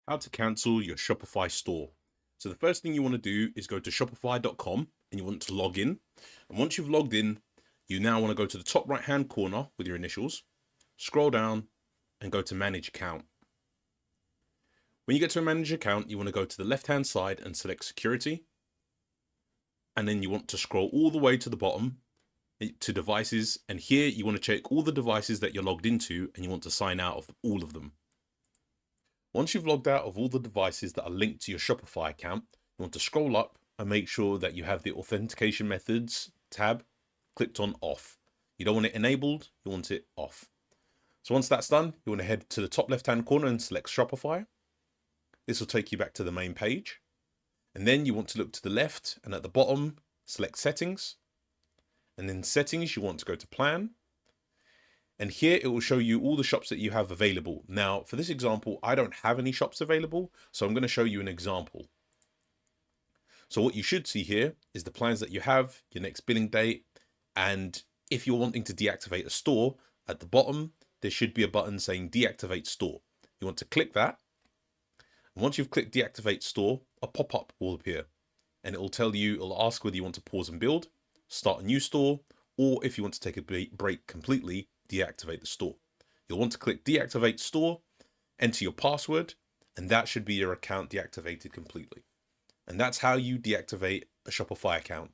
How to cancel your Shopify store. So the first thing you want to do is go to shopify.com and you want to log in. And once you've logged in, you now want to go to the top right hand corner with your initials, scroll down and go to manage account. When you get to a manage account, you want to go to the left hand side and select security. And then you want to scroll all the way to the bottom to devices. And here you want to check all the devices that you're logged into and you want to sign out of all of them. Once you've logged out of all the devices that are linked to your Shopify account, you want to scroll up and make sure that you have the authentication methods tab clicked on off. You don't want it enabled, you want it off. So once that's done, you want to head to the top left-hand corner and select Shopify. This will take you back to the main page. And then you want to look to the left and at the bottom, select settings. And in settings, you want to go to plan. And here it will show you all the shops that you have available. Now, for this example, I don't have any shops available, so I'm going to show you an example. So what you should see here is the plans that you have, your next billing date, and if you're wanting to deactivate a store, at the bottom, there should be a button saying deactivate store. You want to click that. And once you've clicked deactivate store, a pop-up will appear and it will tell you, it'll ask whether you want to pause and build, start a new store, or if you want to take a break completely, deactivate the store. You'll want to click deactivate store, enter your password, and that should be your account deactivated completely. And that's how you deactivate a Shopify account.